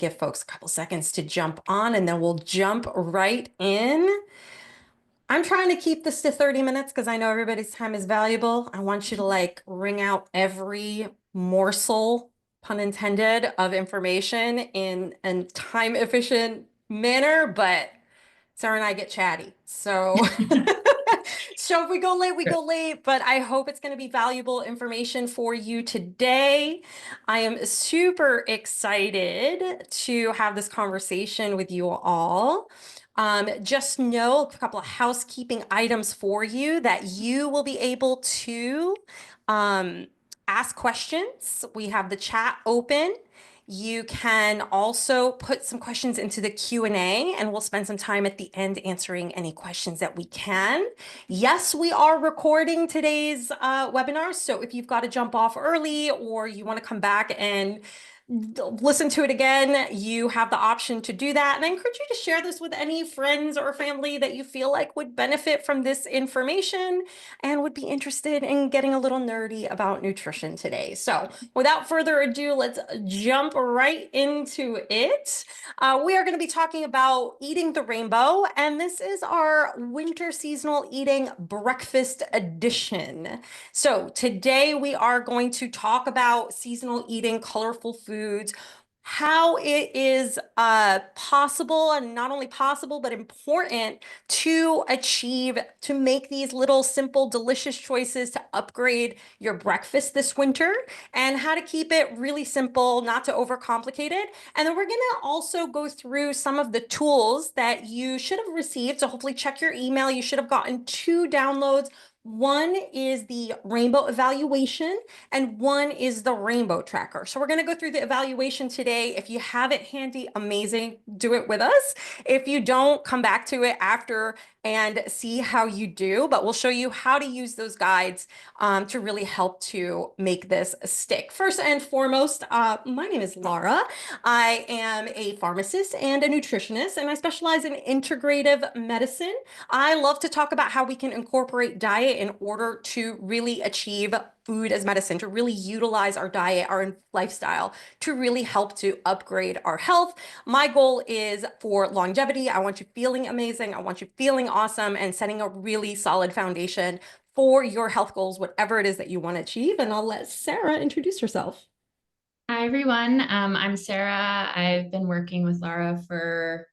give folks a couple seconds to jump on and then we'll jump right in. I'm trying to keep this to 30 minutes because I know everybody's time is valuable. I want you to like wring out every morsel, pun intended, of information in a time efficient manner, but Sarah and I get chatty. So so if we go late, we go late, but I hope it's going to be valuable information for you today. I am super excited to have this conversation with you all. Just know a couple of housekeeping items for you that you will be able to um, ask questions. We have the chat open. You can also put some questions into the Q&A and we'll spend some time at the end answering any questions that we can. Yes, we are recording today's webinar. So if you've got to jump off early or you want to come back and listen to it again, you have the option to do that. And I encourage you to share this with any friends or family that you feel like would benefit from this information and would be interested in getting a little nerdy about nutrition today. So without further ado, let's jump right into it. We are going to be talking about eating the rainbow, and this is our winter seasonal eating breakfast edition. So today we are going to talk about seasonal eating, colorful foods, how it is possible, and not only possible, but important to achieve, to make these little simple, delicious choices to upgrade your breakfast this winter, and how to keep it really simple, not to overcomplicate it. And then we're gonna also go through some of the tools that you should have received. So hopefully check your email. You should have gotten 2 downloads. One is the rainbow evaluation and one is the rainbow tracker. So we're going to go through the evaluation today. If you have it handy, amazing, do it with us. If you don't, come back to it after and see how you do, but we'll show you how to use those guides to really help to make this stick. First and foremost, my name is Laura. I am a pharmacist and a nutritionist, and I specialize in integrative medicine. I love to talk about how we can incorporate diet in order to really achieve food as medicine, to really utilize our diet, our lifestyle, to really help to upgrade our health. My goal is for longevity. I want you feeling amazing. I want you feeling awesome and setting a really solid foundation for your health goals, whatever it is that you want to achieve. And I'll let Sarah introduce herself. Hi, everyone. I'm Sarah. I've been working with Laura for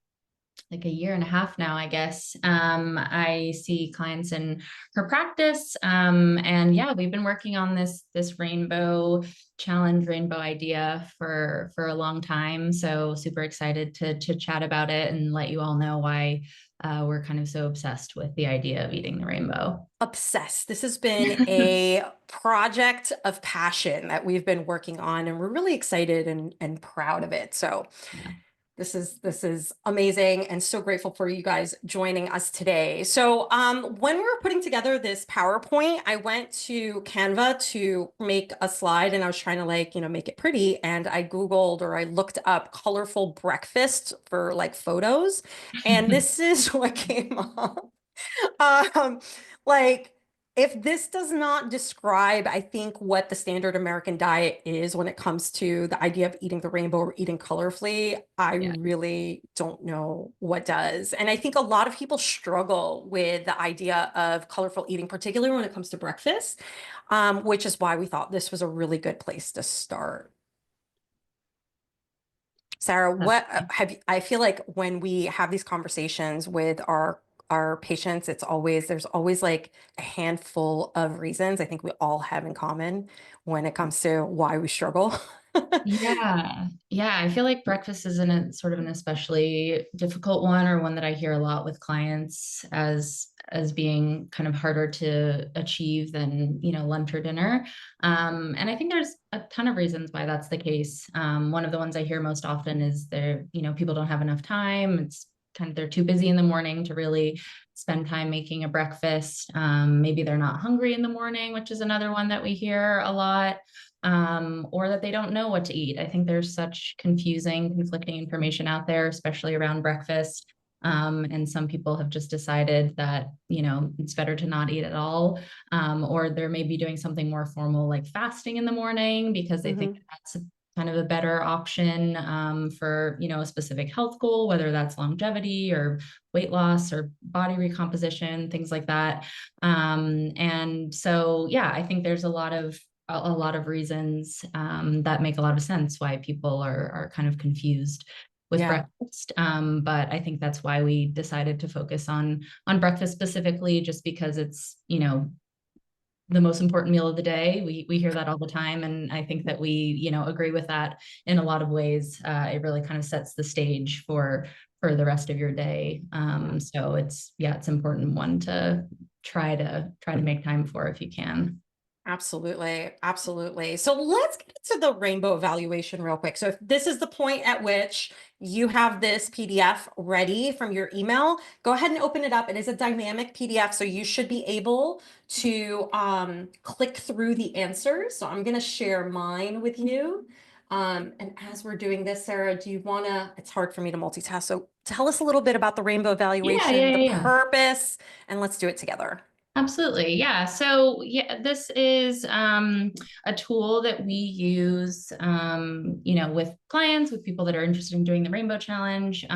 like a year and a half now, I guess. I see clients in her practice. And yeah, we've been working on this rainbow challenge, rainbow idea for a long time. So super excited to chat about it and let you all know why we're kind of so obsessed with the idea of eating the rainbow. Obsessed. This has been a project of passion that we've been working on, and we're really excited and proud of it. So Yeah. this is amazing and so grateful for you guys joining us today. So when we were putting together this PowerPoint, I went to Canva to make a slide and I was trying to like, make it pretty. And I Googled or I looked up colorful breakfast for like photos. And this is what came up. Um, like, if this does not describe, I think, what the standard American diet is when it comes to the idea of eating the rainbow or eating colorfully, I Yeah. really don't know what does. And I think a lot of people struggle with the idea of colorful eating, particularly when it comes to breakfast, which is why we thought this was a really good place to start. Sarah, what have you, I feel like when we have these conversations with our patients, there's always like a handful of reasons I think we all have in common when it comes to why we struggle. Yeah. Yeah. I feel like breakfast is in a sort of an especially difficult one, or one that I hear a lot with clients as being kind of harder to achieve than, lunch or dinner. And I think there's a ton of reasons why that's the case. One of the ones I hear most often is people don't have enough time. It's kind of, they're too busy in the morning to really spend time making a breakfast. Maybe they're not hungry in the morning, which is another one that we hear a lot, or that they don't know what to eat. I think there's such conflicting information out there, especially around breakfast. And some people have just decided that, it's better to not eat at all. Or they're maybe doing something more formal like fasting in the morning because they think Mhm. that's kind of a better option for, a specific health goal, whether that's longevity or weight loss or body recomposition, things like that. And so, yeah, I think there's a lot of reasons that make a lot of sense why people are kind of confused with Yeah. breakfast. But I think that's why we decided to focus on breakfast specifically, just because it's, the most important meal of the day. We hear that all the time, and I think that we, agree with that in a lot of ways. It really kind of sets the stage for the rest of your day. So it's important one to try to make time for if you can. Absolutely. Absolutely. So let's get into the rainbow evaluation real quick. So if this is the point at which you have this PDF ready from your email, go ahead and open it up. It is a dynamic PDF, so you should be able to click through the answers. So I'm going to share mine with you. And as we're doing this, Sarah, do you want to, it's hard for me to multitask. So tell us a little bit about the rainbow Yeah, evaluation, yeah, the yeah, yeah. purpose, and let's do it together. Absolutely. Yeah. So, yeah, this is a tool that we use, with clients, with people that are interested in doing the Rainbow Challenge.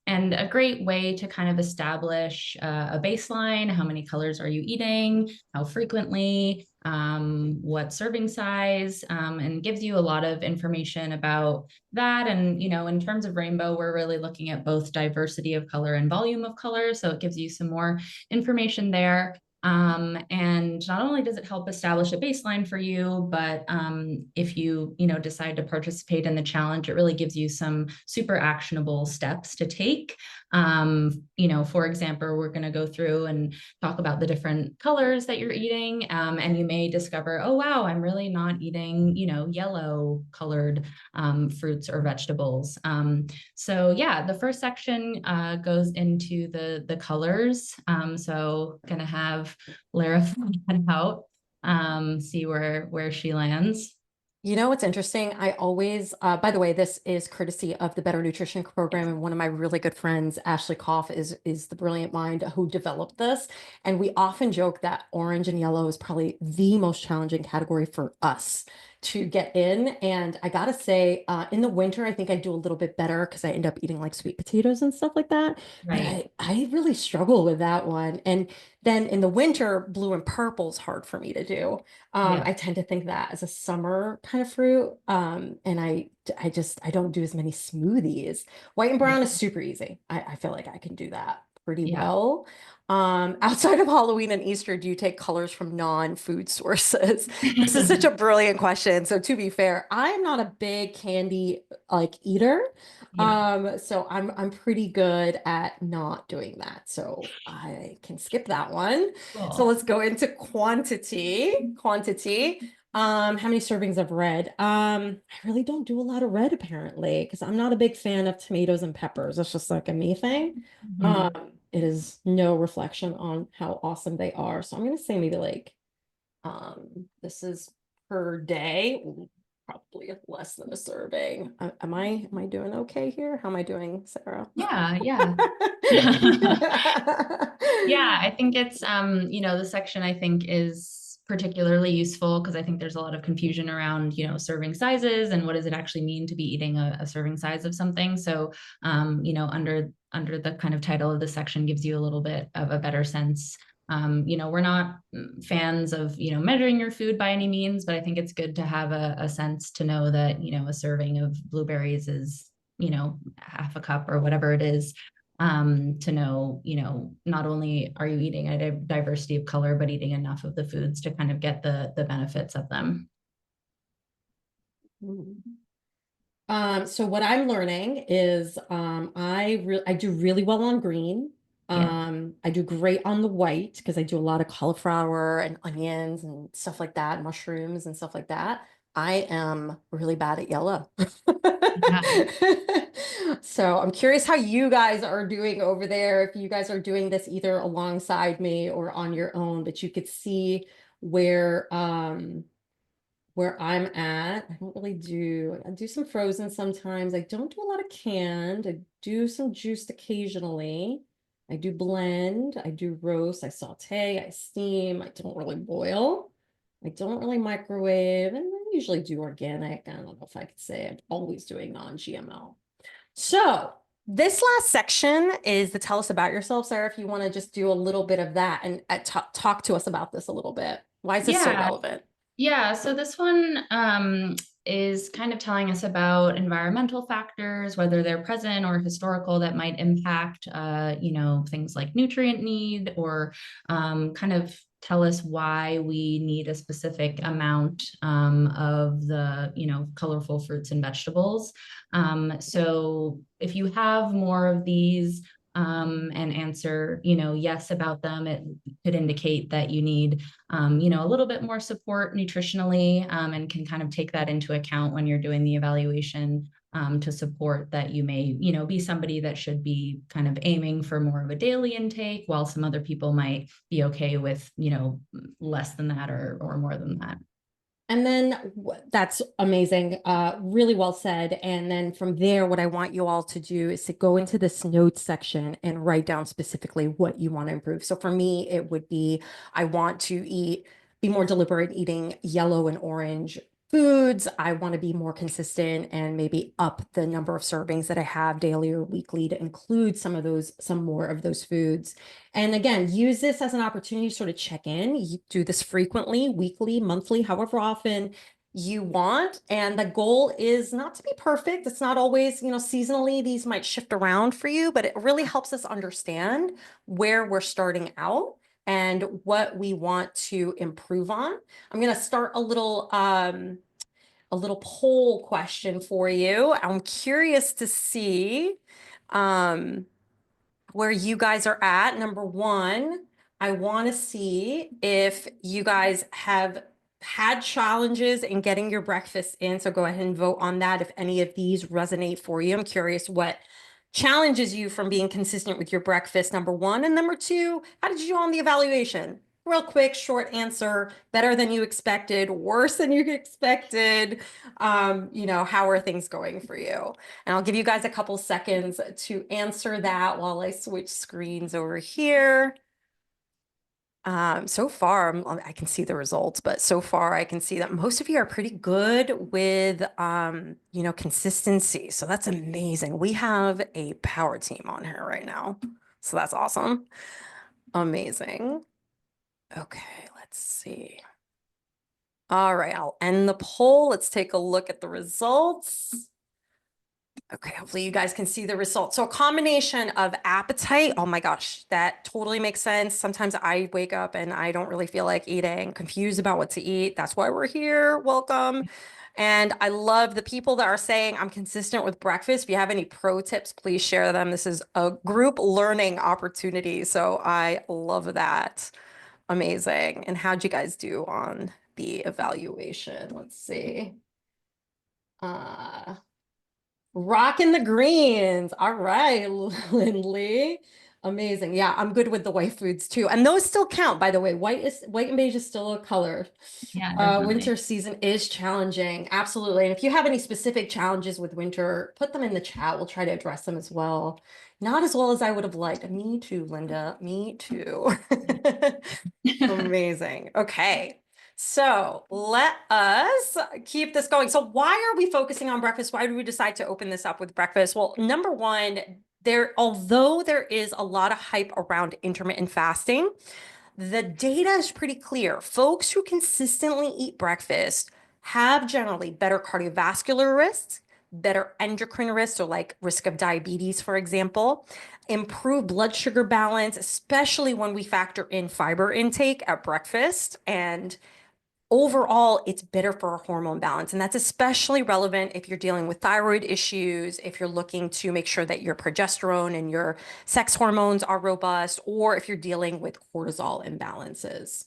And a great way to kind of establish a baseline. How many colors are you eating? How frequently? What serving size? And gives you a lot of information about that. And, in terms of rainbow, we're really looking at both diversity of color and volume of color. So it gives you some more information there. And not only does it help establish a baseline for you, but if you, decide to participate in the challenge, it really gives you some super actionable steps to take. For example, we're going to go through and talk about the different colors that you're eating. And you may discover, oh, wow, I'm really not eating, yellow colored fruits or vegetables. So yeah, the first section goes into the colors. So gonna have Lara fill that out, see where she lands. You know what's interesting? I always, by the way, this is courtesy of the Better Nutrition Program, and one of my really good friends, Ashley Koff, is the brilliant mind who developed this. And we often joke that orange and yellow is probably the most challenging category for us to get in. And I gotta say, in the winter, I think I do a little bit better because I end up eating like sweet potatoes and stuff like that. But Right. I really struggle with that one. And then in the winter, blue and purple is hard for me to do. Yeah. I tend to think that as a summer kind of fruit. And I don't do as many smoothies. White and brown is super easy. I feel like I can do that pretty Yeah. well. Outside of Halloween and Easter, do you take colors from non-food sources? This is such a brilliant question. So to be fair, I'm not a big candy like eater. Yeah. So I'm pretty good at not doing that. So I can skip that one. So Cool. let's go into quantity. Quantity. How many servings of red? I really don't do a lot of red apparently, because I'm not a big fan of tomatoes and peppers. It's just like a me thing. Mhm. It is no reflection on how awesome they are. So I'm gonna say maybe like this is per day, probably less than a serving. Am I doing okay here? How am I doing, Sarah? Yeah. Yeah. Yeah, I think it's the section I think is particularly useful because I think there's a lot of confusion around, serving sizes and what does it actually mean to be eating a serving size of something. So, under the kind of title of the section gives you a little bit of a better sense. We're not fans of, measuring your food by any means, but I think it's good to have a sense to know that, a serving of blueberries is, half a cup or whatever it is, to know, not only are you eating a diversity of color, but eating enough of the foods to kind of get the benefits of them. So what I'm learning is I do really well on green. Yeah. I do great on the white because I do a lot of cauliflower and onions and stuff like that, mushrooms and stuff like that. I am really bad at yellow. Yeah. So I'm curious how you guys are doing over there, if you guys are doing this either alongside me or on your own, but you could see where where I'm at. I don't really do, I do some frozen sometimes. I don't do a lot of canned. I do some juiced occasionally. I do blend, I do roast, I saute, I steam. I don't really boil. I don't really microwave. And then usually do organic. I don't know if I could say I'm always doing non-GMO. So this last section is the tell us about yourself, Sarah, if you want to just do a little bit of that and talk to us about this a little bit. Why is this so Yeah, relevant? yeah. So this one is kind of telling us about environmental factors, whether they're present or historical, that might impact, things like nutrient need, or kind of tell us why we need a specific amount of the, colorful fruits and vegetables. So if you have more of these, and answer, yes about them, it could indicate that you need a little bit more support nutritionally, and can kind of take that into account when you're doing the evaluation, to support that you may, be somebody that should be kind of aiming for more of a daily intake, while some other people might be okay with, less than that, or more than that. And then that's amazing. Really well said. And then from there, what I want you all to do is to go into this notes section and write down specifically what you want to improve. So for me, it would be I want to be more deliberate eating yellow and orange foods. I want to be more consistent and maybe up the number of servings that I have daily or weekly to include some more of those foods. And again, use this as an opportunity to sort of check in. You do this frequently, weekly, monthly, however often you want. And the goal is not to be perfect. It's not always, seasonally, these might shift around for you, but it really helps us understand where we're starting out and what we want to improve on. I'm going to start a little poll question for you. I'm curious to see, where you guys are at. Number one, I want to see if you guys have had challenges in getting your breakfast in. So go ahead and vote on that if any of these resonate for you. I'm curious what challenges you from being consistent with your breakfast, number one. And number two, how did you do on the evaluation? Real quick, short answer, better than you expected, worse than you expected. How are things going for you? And I'll give you guys a couple seconds to answer that while I switch screens over here. So far, I can see the results, but so far I can see that most of you are pretty good with, consistency. So that's amazing. We have a power team on here right now. So that's awesome. Amazing. Okay, let's see. All right, I'll end the poll. Let's take a look at the results. Okay, hopefully you guys can see the results. So a combination of appetite. Oh my gosh, that totally makes sense. Sometimes I wake up and I don't really feel like eating, confused about what to eat. That's why we're here. Welcome. And I love the people that are saying I'm consistent with breakfast. If you have any pro tips, please share them. This is a group learning opportunity. So I love that. Amazing. And how'd you guys do on the evaluation? Let's see. Uh, Rocking the greens. All right, Lindley. Amazing. Yeah, I'm good with the white foods too. And those still count, by the way. White and beige is still a color. Yeah, definitely. Winter season is challenging. Absolutely. And if you have any specific challenges with winter, put them in the chat. We'll try to address them as well. Not as well as I would have liked. Me too, Linda. Me too. Amazing. Okay. So let us keep this going. So why are we focusing on breakfast? Why did we decide to open this up with breakfast? Well, number one, although there is a lot of hype around intermittent fasting, the data is pretty clear. Folks who consistently eat breakfast have generally better cardiovascular risks, better endocrine risks, or like risk of diabetes, for example, improved blood sugar balance, especially when we factor in fiber intake at breakfast. And overall, it's better for a hormone balance. And that's especially relevant if you're dealing with thyroid issues, if you're looking to make sure that your progesterone and your sex hormones are robust, or if you're dealing with cortisol imbalances.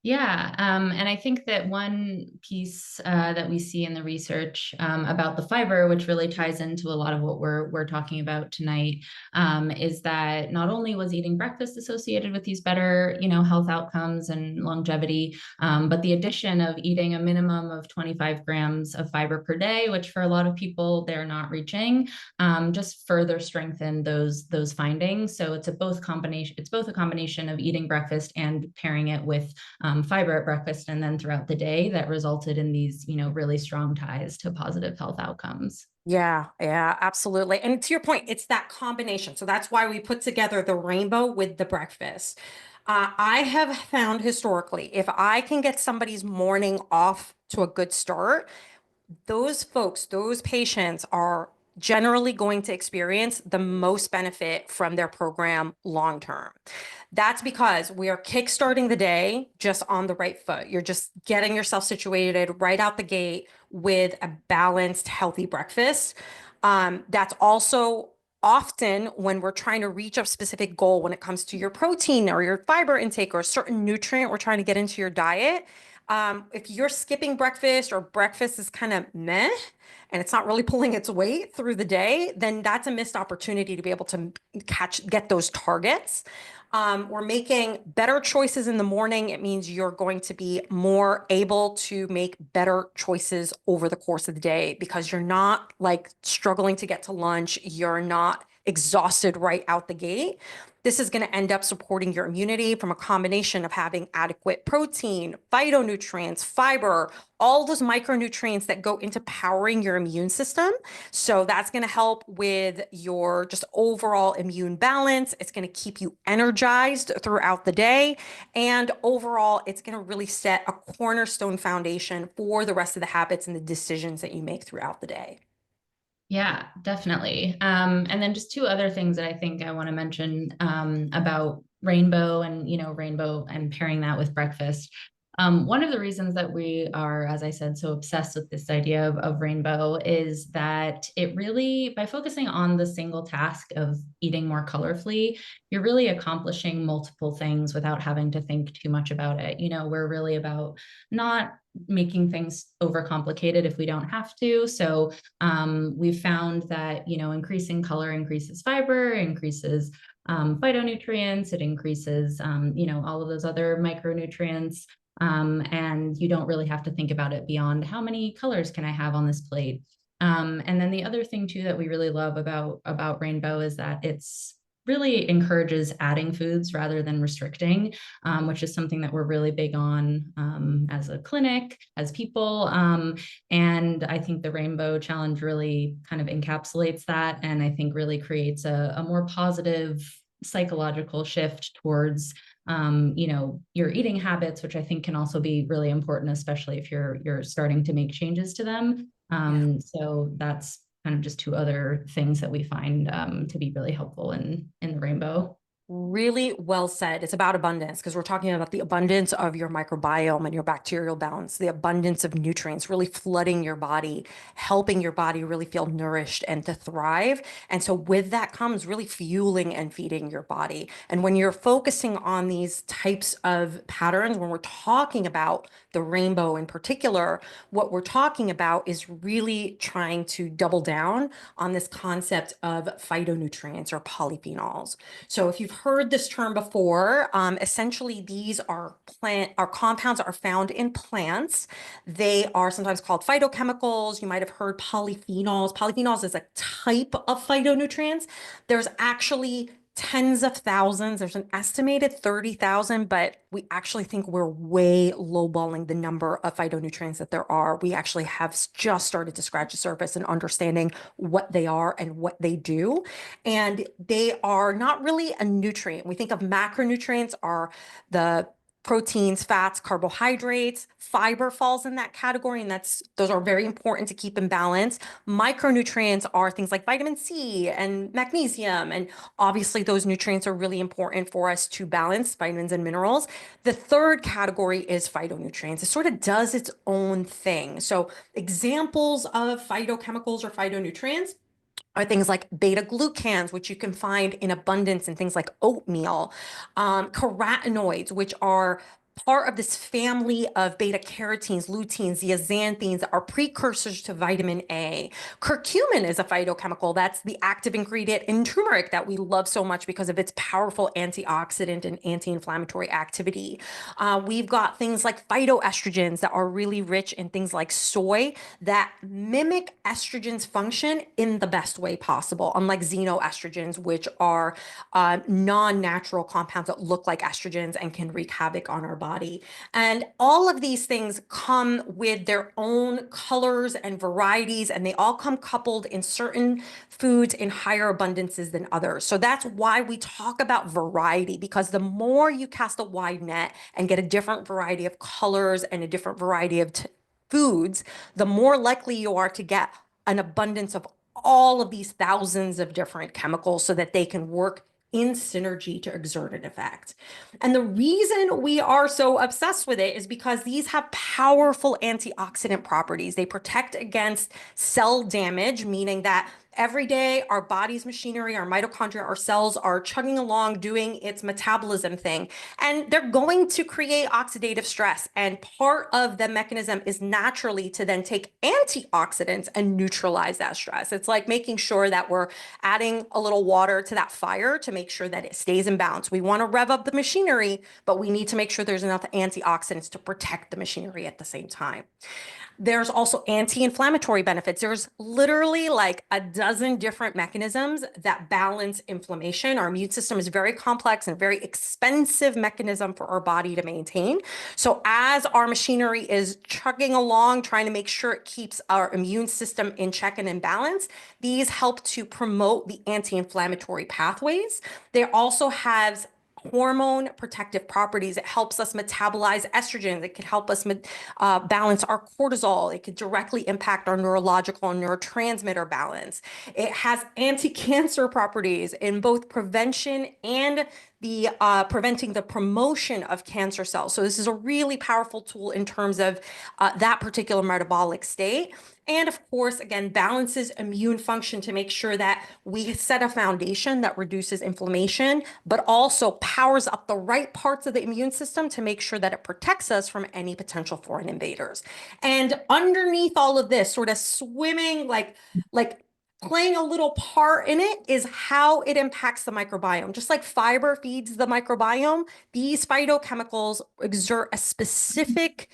Yeah, and I think that one piece that we see in the research about the fiber, which really ties into a lot of what we're talking about tonight, is that not only was eating breakfast associated with these better, health outcomes and longevity, but the addition of eating a minimum of 25 grams of fiber per day, which for a lot of people they're not reaching, just further strengthen those findings. So it's both a combination of eating breakfast and pairing it with fiber at breakfast and then throughout the day that resulted in these, really strong ties to positive health outcomes. Yeah, yeah, absolutely. And to your point, it's that combination. So that's why we put together the rainbow with the breakfast. I have found historically, if I can get somebody's morning off to a good start, those folks, those patients are generally going to experience the most benefit from their program long term. That's because we are kickstarting the day just on the right foot. You're just getting yourself situated right out the gate with a balanced, healthy breakfast. That's also often when we're trying to reach a specific goal when it comes to your protein or your fiber intake or a certain nutrient we're trying to get into your diet. If you're skipping breakfast or breakfast is kind of meh and it's not really pulling its weight through the day, then that's a missed opportunity to be able to get those targets. We're making better choices in the morning. It means you're going to be more able to make better choices over the course of the day because you're not like struggling to get to lunch. You're not exhausted right out the gate. This is going to end up supporting your immunity from a combination of having adequate protein, phytonutrients, fiber, all those micronutrients that go into powering your immune system. So that's going to help with your just overall immune balance. It's going to keep you energized throughout the day. And overall, it's going to really set a cornerstone foundation for the rest of the habits and the decisions that you make throughout the day. Yeah, definitely. And then just two other things that I think I want to mention about rainbow and, rainbow and pairing that with breakfast. One of the reasons that we are, as I said, so obsessed with this idea of rainbow is that it really, by focusing on the single task of eating more colorfully, you're really accomplishing multiple things without having to think too much about it. We're really about not making things overcomplicated if we don't have to. So we've found that, increasing color increases fiber, increases phytonutrients, it increases, all of those other micronutrients. And you don't really have to think about it beyond how many colors can I have on this plate. And then the other thing too that we really love about rainbow is that it's really encourages adding foods rather than restricting, which is something that we're really big on as a clinic, as people. And I think the Rainbow Challenge really kind of encapsulates that, and I think really creates a more positive psychological shift towards your eating habits, which I think can also be really important, especially if you're starting to make changes to them. So that's kind of just two other things that we find to be really helpful in the rainbow. Really well said. It's about abundance because we're talking about the abundance of your microbiome and your bacterial balance, the abundance of nutrients really flooding your body, helping your body really feel nourished and to thrive. And so with that comes really fueling and feeding your body. And when you're focusing on these types of patterns, when we're talking about the rainbow in particular, what we're talking about is really trying to double down on this concept of phytonutrients or polyphenols. So if you've heard this term before, essentially these are compounds that are found in plants. They are sometimes called phytochemicals. You might have heard polyphenols. Polyphenols is a type of phytonutrients. There's actually tens of thousands. There's an estimated 30,000, but we actually think we're way lowballing the number of phytonutrients that there are. We actually have just started to scratch the surface in understanding what they are and what they do. And they are not really a nutrient. We think of macronutrients are the proteins, fats, carbohydrates, fiber falls in that category, and those are very important to keep in balance. Micronutrients are things like vitamin C and magnesium, and obviously those nutrients are really important for us to balance vitamins and minerals. The third category is phytonutrients. It sort of does its own thing. So examples of phytochemicals or phytonutrients are things like beta glucans, which you can find in abundance in things like oatmeal, carotenoids, which are part of this family of beta carotenes, luteins, zeaxanthines that are precursors to vitamin A. Curcumin is a phytochemical. That's the active ingredient in turmeric that we love so much because of its powerful antioxidant and anti-inflammatory activity. We've got things like phytoestrogens that are really rich in things like soy that mimic estrogen's function in the best way possible, unlike xenoestrogens, which are non-natural compounds that look like estrogens and can wreak havoc on our body. And all of these things come with their own colors and varieties, and they all come coupled in certain foods in higher abundances than others. So that's why we talk about variety, because the more you cast a wide net and get a different variety of colors and a different variety of foods, the more likely you are to get an abundance of all of these thousands of different chemicals so that they can work in synergy to exert an effect. And the reason we are so obsessed with it is because these have powerful antioxidant properties. They protect against cell damage, meaning that every day our body's machinery, our mitochondria, our cells are chugging along doing its metabolism thing, and they're going to create oxidative stress. And part of the mechanism is naturally to then take antioxidants and neutralize that stress. It's like making sure that we're adding a little water to that fire to make sure that it stays in balance. We want to rev up the machinery, but we need to make sure there's enough antioxidants to protect the machinery at the same time. There's also anti-inflammatory benefits. There's literally like a dozen different mechanisms that balance inflammation. Our immune system is very complex and a very expensive mechanism for our body to maintain. So as our machinery is chugging along, trying to make sure it keeps our immune system in check and in balance, these help to promote the anti-inflammatory pathways. They also have hormone protective properties. It helps us metabolize estrogen. It could help us balance our cortisol. It could directly impact our neurological and neurotransmitter balance. It has anti-cancer properties in both prevention and the preventing the promotion of cancer cells. So this is a really powerful tool in terms of that particular metabolic state. And of course, again, balances immune function to make sure that we set a foundation that reduces inflammation, but also powers up the right parts of the immune system to make sure that it protects us from any potential foreign invaders. And underneath all of this, sort of swimming, like playing a little part in it, is how it impacts the microbiome. Just like fiber feeds the microbiome, these phytochemicals exert a specific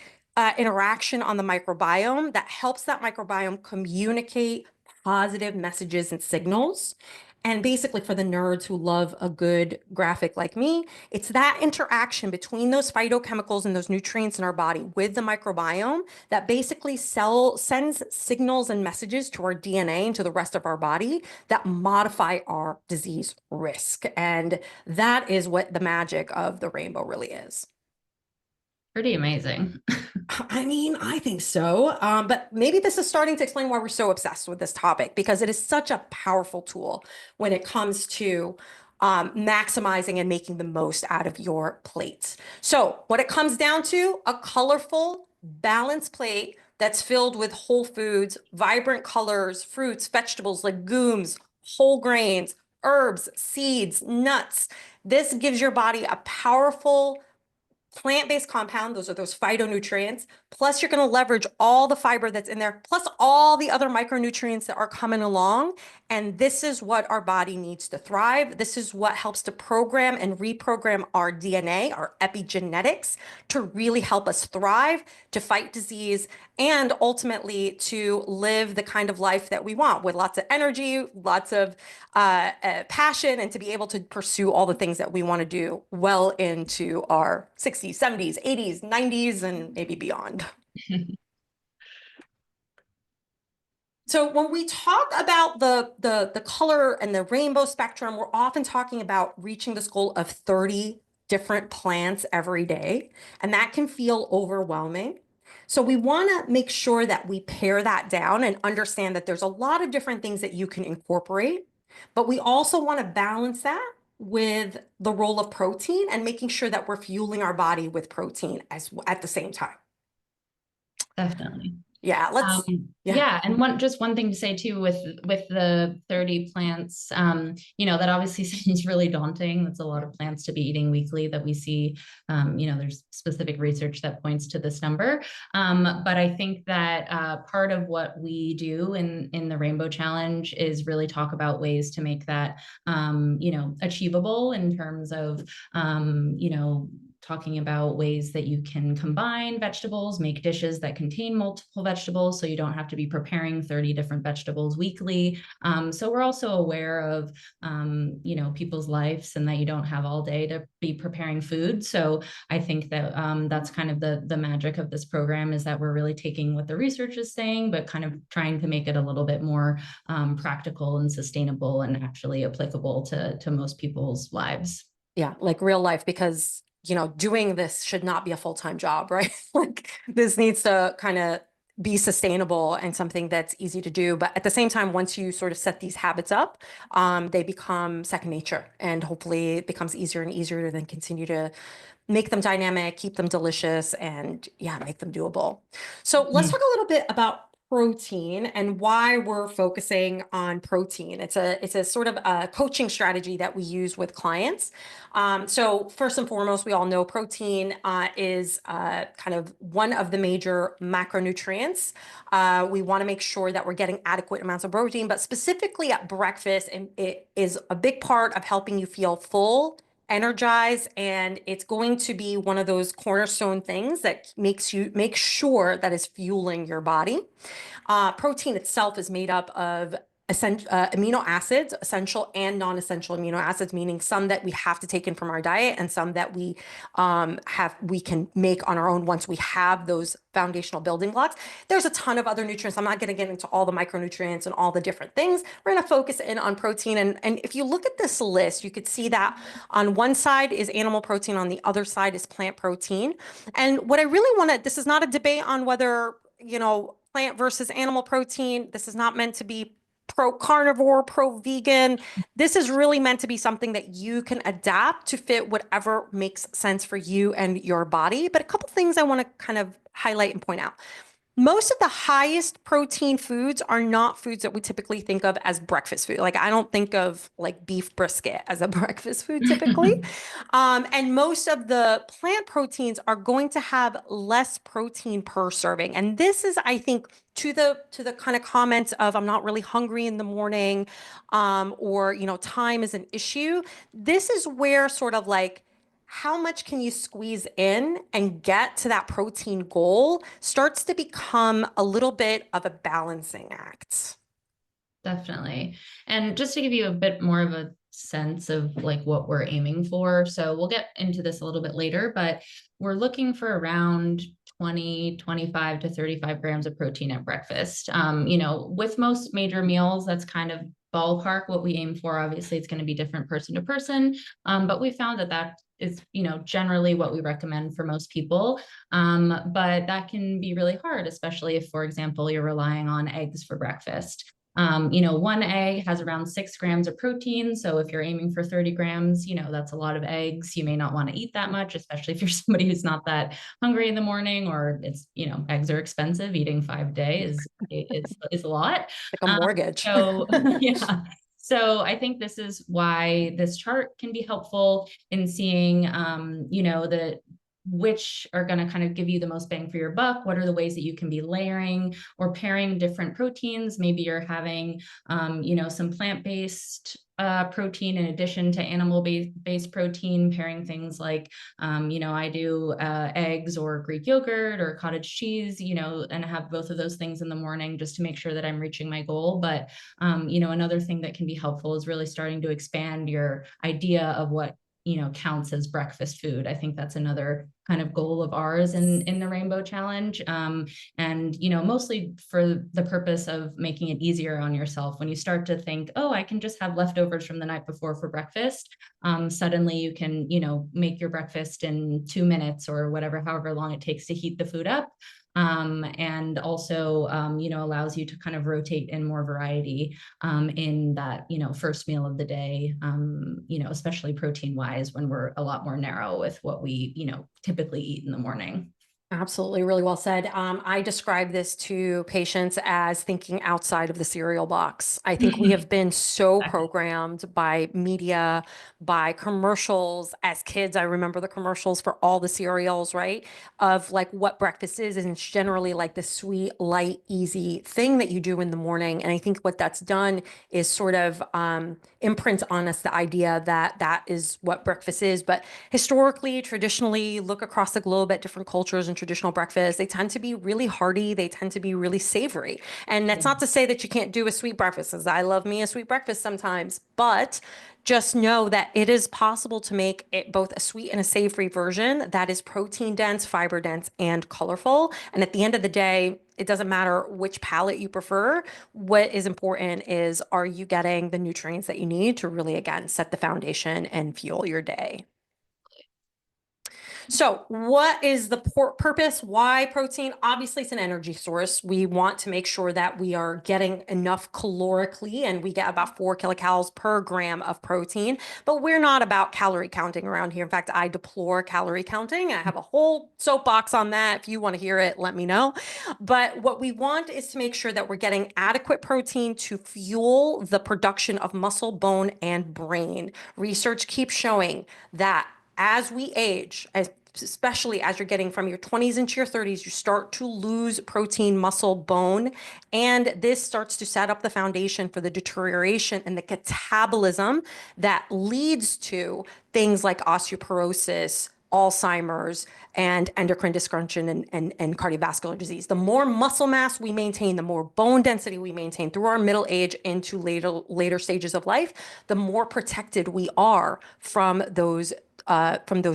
interaction on the microbiome that helps that microbiome communicate positive messages and signals. And basically, for the nerds who love a good graphic like me, it's that interaction between those phytochemicals and those nutrients in our body with the microbiome that basically sends signals and messages to our DNA and to the rest of our body that modify our disease risk. And that is what the magic of the rainbow really is. Pretty amazing. I mean, I think so. But maybe this is starting to explain why we're so obsessed with this topic, because it is such a powerful tool when it comes to maximizing and making the most out of your plates. So what it comes down to, a colorful, balanced plate that's filled with whole foods, vibrant colors, fruits, vegetables, legumes, whole grains, herbs, seeds, nuts. This gives your body a powerful plant-based compound. Those are those phytonutrients. Plus, you're going to leverage all the fiber that's in there, plus all the other micronutrients that are coming along. And this is what our body needs to thrive. This is what helps to program and reprogram our DNA, our epigenetics, to really help us thrive, to fight disease, and ultimately to live the kind of life that we want, with lots of energy, lots of passion, and to be able to pursue all the things that we want to do well into our 60s, 70s, 80s, 90s, and maybe beyond. So when we talk about the color and the rainbow spectrum, we're often talking about reaching this goal of 30 different plants every day, and that can feel overwhelming. So we want to make sure that we pare that down and understand that there's a lot of different things that you can incorporate, but we also want to balance that with the role of protein and making sure that we're fueling our body with protein as at the same time. Definitely. Yeah, yeah. Yeah, and one thing to say too with the 30 plants, that obviously seems really daunting. That's a lot of plants to be eating weekly that we see. There's specific research that points to this number. But I think that part of what we do in the Rainbow Challenge is really talk about ways to make that achievable in terms of talking about ways that you can combine vegetables, make dishes that contain multiple vegetables so you don't have to be preparing 30 different vegetables weekly. So we're also aware of, people's lives and that you don't have all day to be preparing food. So I think that that's kind of the magic of this program, is that we're really taking what the research is saying, but kind of trying to make it a little bit more practical and sustainable and actually applicable to most people's lives. Yeah, like real life, because doing this should not be a full-time job, right? Like this needs to kind of be sustainable and something that's easy to do. But at the same time, once you sort of set these habits up, they become second nature, and hopefully it becomes easier and easier to then continue to make them dynamic, keep them delicious, and yeah, make them doable. So let's Mm. talk a little bit about protein and why we're focusing on protein. It's a sort of a coaching strategy that we use with clients. So first and foremost, we all know protein is kind of one of the major macronutrients. We want to make sure that we're getting adequate amounts of protein, but specifically at breakfast, and it is a big part of helping you feel full, energized, and it's going to be one of those cornerstone things that make sure that is fueling your body. Protein itself is made up of amino acids, essential and non-essential amino acids, meaning some that we have to take in from our diet and some that we can make on our own once we have those foundational building blocks. There's a ton of other nutrients. I'm not going to get into all the micronutrients and all the different things. We're going to focus in on protein. And if you look at this list, you could see that on one side is animal protein, on the other side is plant protein. And what I really want to, this is not a debate on whether, plant versus animal protein. This is not meant to be pro carnivore, pro vegan. This is really meant to be something that you can adapt to fit whatever makes sense for you and your body. But a couple things I want to kind of highlight and point out. Most of the highest protein foods are not foods that we typically think of as breakfast food. Like I don't think of like beef brisket as a breakfast food typically. And most of the plant proteins are going to have less protein per serving. And this is, I think, to the kind of comments of I'm not really hungry in the morning, or time is an issue. This is where sort of like how much can you squeeze in and get to that protein goal starts to become a little bit of a balancing act. Definitely. And just to give you a bit more of a sense of like what we're aiming for. So we'll get into this a little bit later, but we're looking for around 20, 25 to 35 grams of protein at breakfast. With most major meals, that's kind of ballpark what we aim for. Obviously, it's going to be different person to person, but we found that is, generally what we recommend for most people. But that can be really hard, especially if, for example, you're relying on eggs for breakfast. One egg has around 6 grams of protein. So if you're aiming for 30 grams, that's a lot of eggs. You may not want to eat that much, especially if you're somebody who's not that hungry in the morning, or eggs are expensive. Eating 5 a day is a lot. Like a Um, mortgage. so yeah. So I think this is why this chart can be helpful in seeing, the which are going to kind of give you the most bang for your buck. What are the ways that you can be layering or pairing different proteins? Maybe you're having, some plant-based protein in addition to animal-based protein, pairing things like, I do eggs or Greek yogurt or cottage cheese, and have both of those things in the morning just to make sure that I'm reaching my goal. But, another thing that can be helpful is really starting to expand your idea of what counts as breakfast food. I think that's another kind of goal of ours in the Rainbow Challenge, and mostly for the purpose of making it easier on yourself. When you start to think, oh, I can just have leftovers from the night before for breakfast, suddenly you can make your breakfast in 2 minutes or whatever, however long it takes to heat the food up. And also, allows you to kind of rotate in more variety in that, first meal of the day, especially protein wise when we're a lot more narrow with what we, typically eat in the morning. Absolutely, really well said. I describe this to patients as thinking outside of the cereal box. I think we have been so Exactly. programmed by media, by commercials. As kids, I remember the commercials for all the cereals, right? Of like what breakfast is, and it's generally like the sweet, light, easy thing that you do in the morning. And I think what that's done is sort of imprint on us the idea that that is what breakfast is. But historically, traditionally, look across the globe at different cultures and traditional breakfasts, they tend to be really hearty. They tend to be really savory. And that's Yeah. not to say that you can't do a sweet breakfast, as I love me a sweet breakfast sometimes, but just know that it is possible to make it both a sweet and a savory version that is protein dense, fiber dense, and colorful. And at the end of the day, it doesn't matter which palette you prefer. What is important is, are you getting the nutrients that you need to really, again, set the foundation and fuel your day? So, what is the purpose? Why protein? Obviously, it's an energy source. We want to make sure that we are getting enough calorically, and we get about 4 kilocalories per gram of protein. But we're not about calorie counting around here. In fact, I deplore calorie counting. I have a whole soapbox on that. If you want to hear it, let me know. But what we want is to make sure that we're getting adequate protein to fuel the production of muscle, bone, and brain. Research keeps showing that as we age, especially as you're getting from your 20s into your 30s, you start to lose protein, muscle, bone, and this starts to set up the foundation for the deterioration and the catabolism that leads to things like osteoporosis, Alzheimer's, and endocrine dysfunction and cardiovascular disease. The more muscle mass we maintain, the more bone density we maintain through our middle age into later stages of life, the more protected we are from those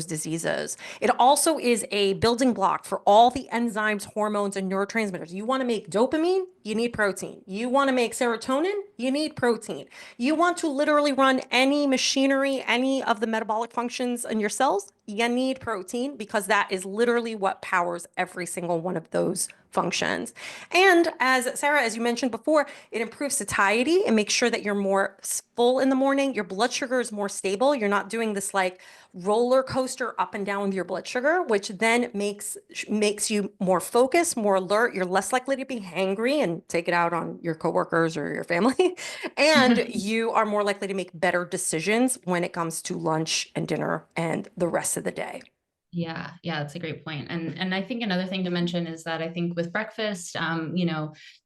diseases. It also is a building block for all the enzymes, hormones, and neurotransmitters. You want to make dopamine, you need protein. You want to make serotonin, you need protein. You want to literally run any machinery, any of the metabolic functions in your cells, you need protein because that is literally what powers every single one of those functions. And as Sarah, as you mentioned before, it improves satiety and makes sure that you're more full in the morning. Your blood sugar is more stable. You're not doing this like roller coaster up and down with your blood sugar, which then makes you more focused, more alert. You're less likely to be hangry and take it out on your coworkers or your family. And you are more likely to make better decisions when it comes to lunch and dinner and the rest of the day. Yeah, yeah, that's a great point. And I think another thing to mention is that I think with breakfast,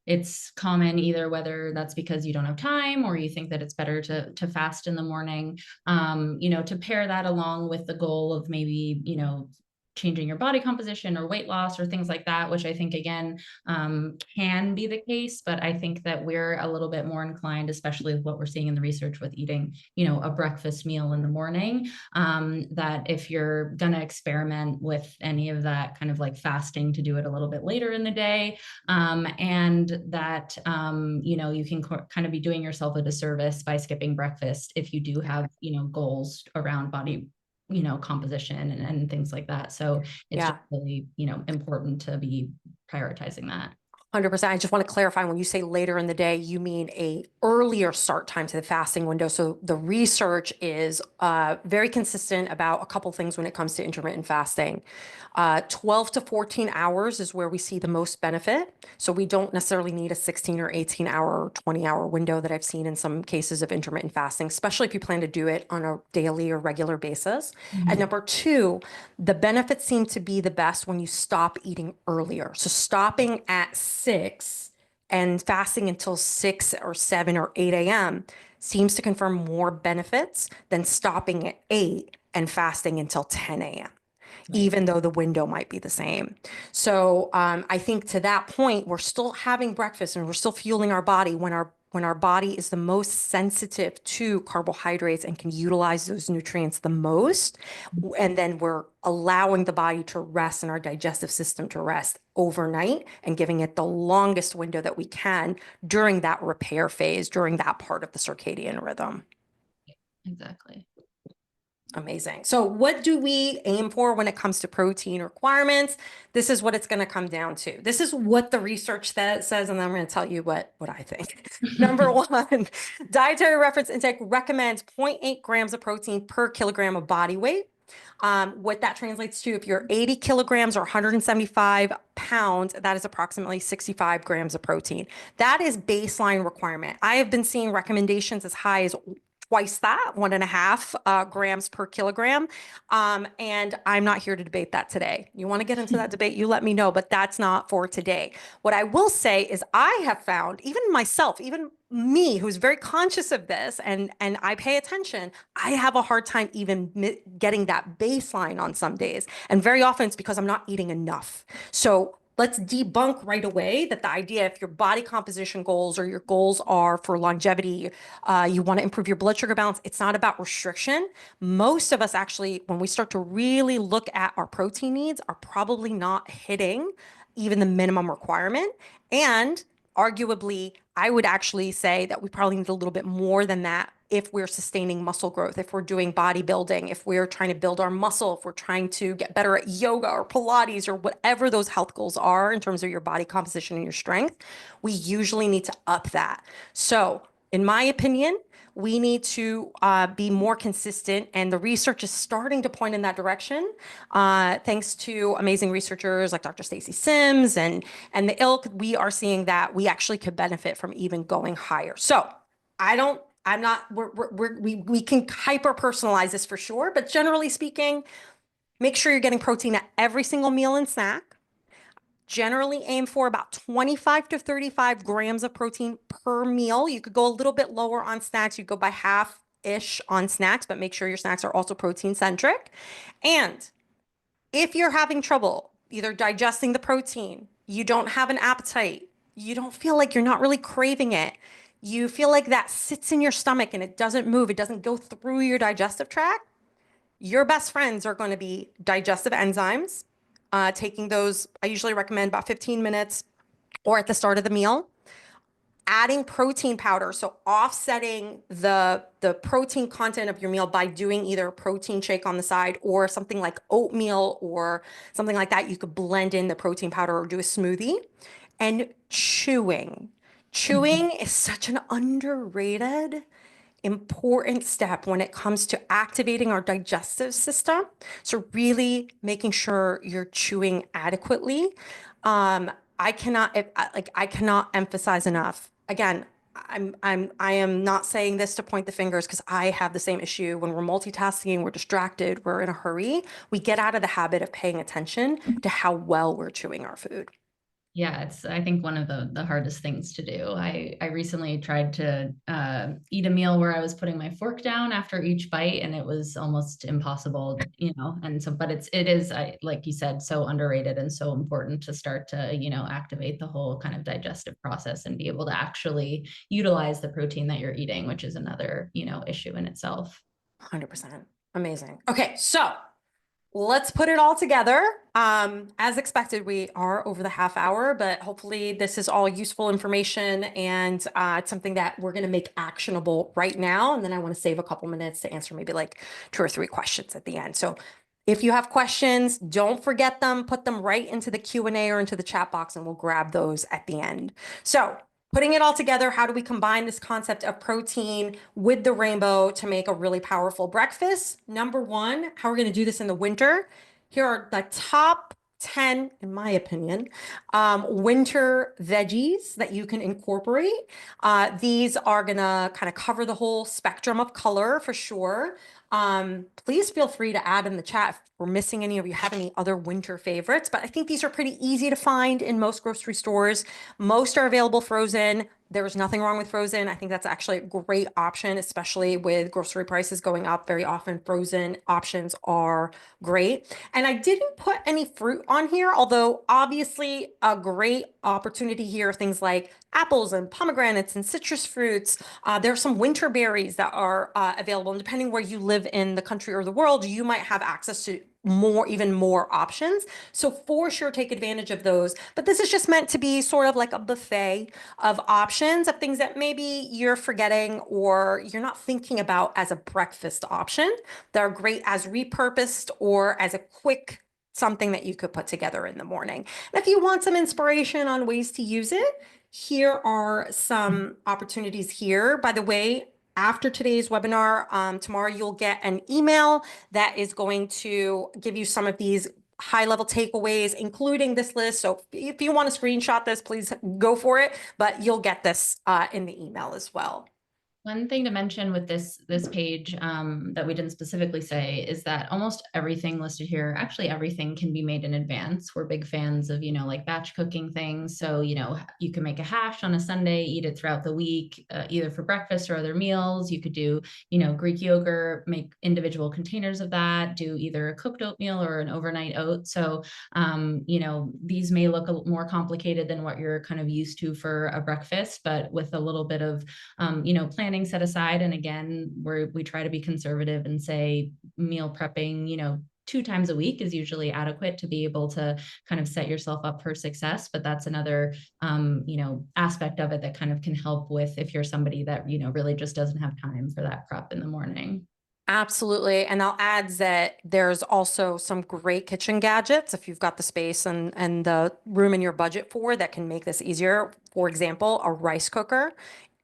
it's common either whether that's because you don't have time or you think that it's better to fast in the morning, to pair that along with the goal of maybe, changing your body composition or weight loss or things like that, which I think again can be the case. But I think that we're a little bit more inclined, especially with what we're seeing in the research with eating, a breakfast meal in the morning, that if you're going to experiment with any of that kind of like fasting, to do it a little bit later in the day, and that you can kind of be doing yourself a disservice by skipping breakfast if you do have goals around body composition and things like that. So it's just Yeah. really important to be prioritizing that. 100%. I just want to clarify, when you say later in the day, you mean a earlier start time to the fasting window. So the research is very consistent about a couple things when it comes to intermittent fasting. 12 to 14 hours is where we see the most benefit. So we don't necessarily need a 16 or 18 hour or 20-hour window that I've seen in some cases of intermittent fasting, especially if you plan to do it on a daily or regular basis. And Mhm. number two, the benefits seem to be the best when you stop eating earlier. So stopping at 6 and fasting until 6 or 7 or 8 a.m. seems to confirm more benefits than stopping at 8 and fasting until 10 a.m., Right. even though the window might be the same. So I think to that point, we're still having breakfast and we're still fueling our body when our body is the most sensitive to carbohydrates and can utilize those nutrients the most. And then we're allowing the body to rest and our digestive system to rest overnight and giving it the longest window that we can during that repair phase, during that part of the circadian rhythm. Exactly. Amazing. So what do we aim for when it comes to protein requirements? This is what it's going to come down to. This is what the research says, and then I'm going to tell you what I think. Number one, dietary reference intake recommends 0.8 grams of protein per kilogram of body weight. What that translates to, if you're 80 kilograms or 175 pounds, that is approximately 65 grams of protein. That is baseline requirement. I have been seeing recommendations as high as twice that, 1.5 grams per kilogram. And I'm not here to debate that today. You want to get into that debate, you let me know, but that's not for today. What I will say is I have found, even myself, even me, who's very conscious of this and I pay attention, I have a hard time even getting that baseline on some days. And very often it's because I'm not eating enough. So let's debunk right away that the idea, if your body composition goals or your goals are for longevity, you want to improve your blood sugar balance, it's not about restriction. Most of us actually, when we start to really look at our protein needs, are probably not hitting even the minimum requirement. And arguably, I would actually say that we probably need a little bit more than that if we're sustaining muscle growth, if we're doing bodybuilding, if we're trying to build our muscle, if we're trying to get better at yoga or Pilates or whatever those health goals are in terms of your body composition and your strength, we usually need to up that. So, in my opinion, we need to be more consistent, and the research is starting to point in that direction. Thanks to amazing researchers like Dr. Stacy Sims and the ilk, we are seeing that we actually could benefit from even going higher. So I don't, I'm not, we can hyper personalize this for sure, but generally speaking, make sure you're getting protein at every single meal and snack. Generally aim for about 25 to 35 grams of protein per meal. You could go a little bit lower on snacks. You go by half-ish on snacks, but make sure your snacks are also protein centric. And if you're having trouble either digesting the protein, you don't have an appetite, you don't feel like you're not really craving it, you feel like that sits in your stomach and it doesn't move, it doesn't go through your digestive tract, your best friends are going to be digestive enzymes. Taking those, I usually recommend about 15 minutes or at the start of the meal. Adding protein powder, so offsetting the protein content of your meal by doing either a protein shake on the side or something like oatmeal or something like that. You could blend in the protein powder or do a smoothie. And chewing. Mhm. Chewing is such an underrated important step when it comes to activating our digestive system. So really making sure you're chewing adequately. I cannot I cannot emphasize enough. Again, I am not saying this to point the fingers because I have the same issue when we're multitasking, we're distracted, we're in a hurry. We get out of the habit of paying attention to how well we're chewing our food. Yeah, it's I think one of the hardest things to do. I recently tried to eat a meal where I was putting my fork down after each bite, and it was almost impossible, you know. And so, but it is like you said, so underrated and so important to start to activate the whole kind of digestive process and be able to actually utilize the protein that you're eating, which is another issue in itself. 100%. Amazing. Okay, so let's put it all together. As expected, we are over the half hour, but hopefully this is all useful information and it's something that we're going to make actionable right now. And then I want to save a couple minutes to answer maybe like 2 or 3 questions at the end. So if you have questions, don't forget them, put them right into the Q&A or into the chat box and we'll grab those at the end. So putting it all together, how do we combine this concept of protein with the rainbow to make a really powerful breakfast? Number one, how we're going to do this in the winter. Here are the top 10, in my opinion, winter veggies that you can incorporate. These are going to kind of cover the whole spectrum of color for sure. Please feel free to add in the chat if we're missing any or you have any other winter favorites, but I think these are pretty easy to find in most grocery stores. Most are available frozen. There's nothing wrong with frozen. I think that's actually a great option, especially with grocery prices going up. Very often frozen options are great. And I didn't put any fruit on here, although obviously a great opportunity here, things like apples and pomegranates and citrus fruits. There are some winter berries that are available. And depending where you live in the country or the world, you might have access to even more options. So for sure, take advantage of those. But this is just meant to be sort of like a buffet of options of things that maybe you're forgetting or you're not thinking about as a breakfast option. They're great as repurposed or as a quick something that you could put together in the morning. And if you want some inspiration on ways to use it, here are some opportunities here. By the way, after today's webinar, tomorrow you'll get an email that is going to give you some of these high-level takeaways, including this list. So if you want to screenshot this, please go for it, but you'll get this in the email as well. One thing to mention with this page that we didn't specifically say is that almost everything listed here, actually everything can be made in advance. We're big fans of, like batch cooking things. So, you can make a hash on a Sunday, eat it throughout the week, either for breakfast or other meals. You could do, Greek yogurt, make individual containers of that, do either a cooked oatmeal or an overnight oat. So, these may look more complicated than what you're kind of used to for a breakfast, but with a little bit of, planning set aside. And again, we try to be conservative and say meal prepping, 2 times a week is usually adequate to be able to kind of set yourself up for success. But that's another, aspect of it that kind of can help with if you're somebody that, really just doesn't have time for that prep in the morning. Absolutely. And I'll add that there's also some great kitchen gadgets if you've got the space and the room in your budget for that can make this easier. For example, a rice cooker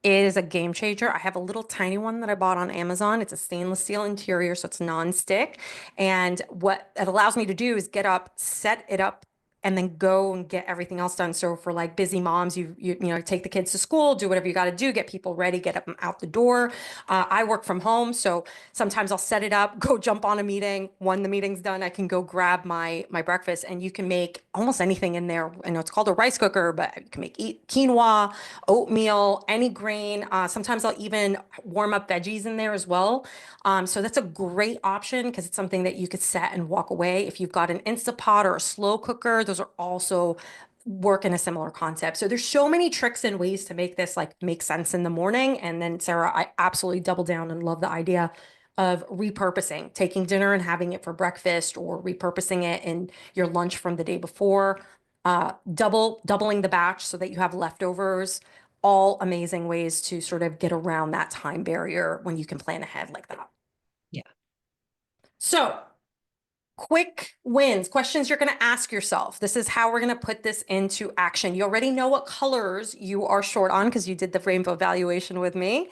is a game changer. I have a little tiny one that I bought on Amazon. It's a stainless steel interior, so it's non-stick. And what it allows me to do is get up, set it up, and then go and get everything else done. So for like busy moms, you take the kids to school, do whatever you got to do, get people ready, get them out the door. I work from home, so sometimes I'll set it up, go jump on a meeting. When the meeting's done, I can go grab my breakfast, and you can make almost anything in there. I know it's called a rice cooker, but you can make quinoa, oatmeal, any grain. Sometimes I'll even warm up veggies in there as well. So that's a great option because it's something that you could set and walk away. If you've got an Instapot or a slow cooker, those are also work in a similar concept. So there's so many tricks and ways to make this like make sense in the morning. And then Sarah, I absolutely double down and love the idea of repurposing, taking dinner and having it for breakfast or repurposing it in your lunch from the day before, doubling the batch so that you have leftovers. All amazing ways to sort of get around that time barrier when you can plan ahead like that. Yeah. So quick wins, questions you're going to ask yourself. This is how we're going to put this into action. You already know what colors you are short on because you did the rainbow evaluation with me.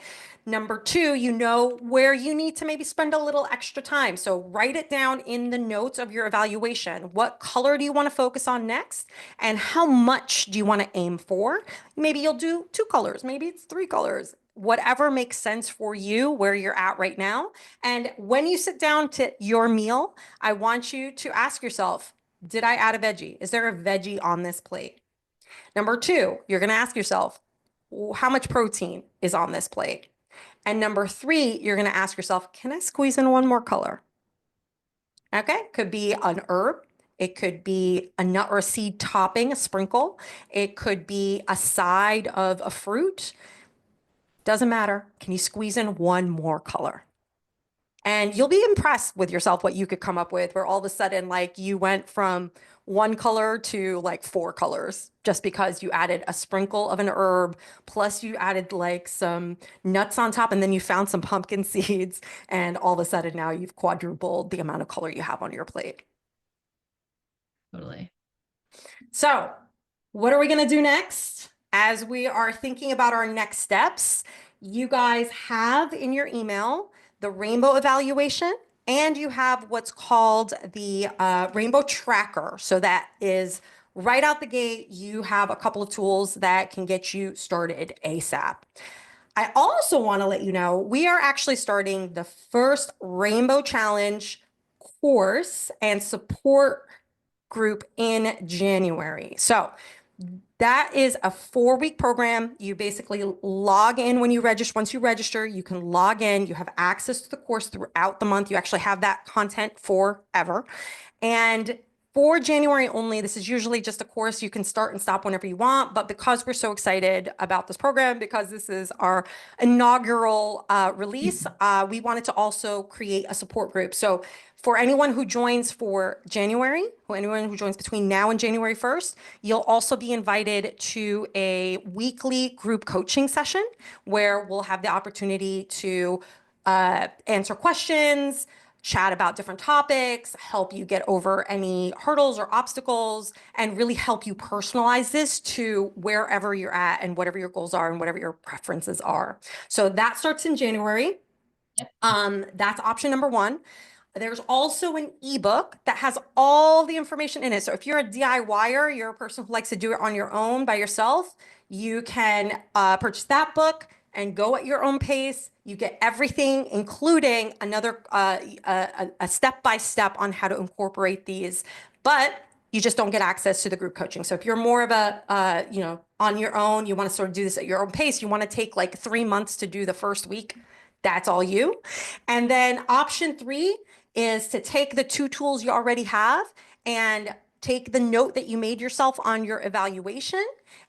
Number two, you know where you need to maybe spend a little extra time. So write it down in the notes of your evaluation. What color do you want to focus on next? And how much do you want to aim for? Maybe you'll do 2 colors, maybe it's 3 colors. Whatever makes sense for you, where you're at right now. And when you sit down to your meal, I want you to ask yourself, did I add a veggie? Is there a veggie on this plate? Number two, you're going to ask yourself, how much protein is on this plate? And number three, you're going to ask yourself, can I squeeze in one more color? Okay, could be an herb. It could be a nut or a seed topping, a sprinkle. It could be a side of a fruit. Doesn't matter. Can you squeeze in one more color? And you'll be impressed with yourself what you could come up with, where all of a sudden, like you went from 1 color to like 4 colors just because you added a sprinkle of an herb, plus you added like some nuts on top, and then you found some pumpkin seeds, and all of a sudden now you've quadrupled the amount of color you have on your plate. Totally. So, what are we going to do next? As we are thinking about our next steps, you guys have in your email the rainbow evaluation, and you have what's called the rainbow tracker. So that is right out the gate. You have a couple of tools that can get you started ASAP. I also want to let you know we are actually starting the first Rainbow Challenge course and support group in January. So that is a 4-week program. You basically log in when you register. Once you register, you can log in. You have access to the course throughout the month. You actually have that content forever. And for January only, this is usually just a course you can start and stop whenever you want. But because we're so excited about this program, because this is our inaugural release, we wanted to also create a support group. So for anyone who joins for January, or anyone who joins between now and January 1st, you'll also be invited to a weekly group coaching session where we'll have the opportunity to answer questions, chat about different topics, help you get over any hurdles or obstacles, and really help you personalize this to wherever you're at and whatever your goals are and whatever your preferences are. So that starts in January. Yep. That's option number one. There's also an ebook that has all the information in it. So if you're a DIYer, you're a person who likes to do it on your own by yourself, you can purchase that book and go at your own pace. You get everything, including another a step-by-step on how to incorporate these. But you just don't get access to the group coaching. So if you're more of a, on your own, you want to sort of do this at your own pace, you want to take like 3 months to do the first week, that's all you. And then option three is to take the two tools you already have and take the note that you made yourself on your evaluation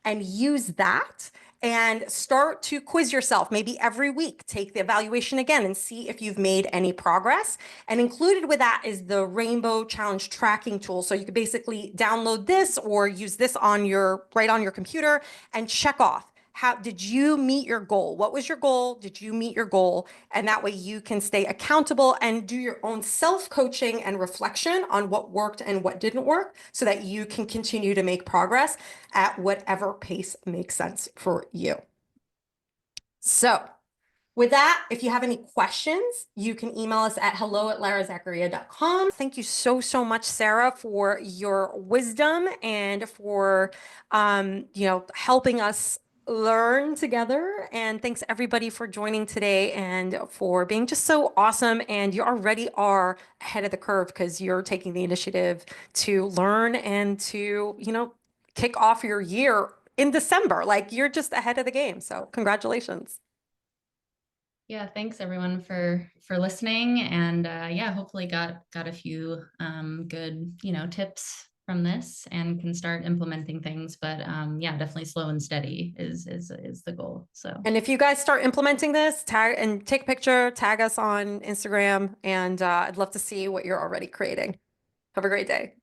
and use that and start to quiz yourself maybe every week. Take the evaluation again and see if you've made any progress. And included with that is the Rainbow Challenge tracking tool. So you could basically download this or use this on right on your computer and check off. How did you meet your goal? What was your goal? Did you meet your goal? And that way you can stay accountable and do your own self-coaching and reflection on what worked and what didn't work so that you can continue to make progress at whatever pace makes sense for you. So with that, if you have any questions, you can email us at hello@larazacharia.com. Thank you so, so much, Sarah, for your wisdom and for, helping us learn together. And thanks everybody for joining today and for being just so awesome. And you already are ahead of the curve because you're taking the initiative to learn and to, kick off your year in December. Like you're just ahead of the game. So congratulations. Yeah, thanks everyone for listening, and yeah, hopefully got a few good tips from this and can start implementing things. But yeah, definitely slow and steady is the goal. So And if you guys start implementing this, tag and take a picture, tag us on Instagram, and I'd love to see what you're already creating. Have a great day.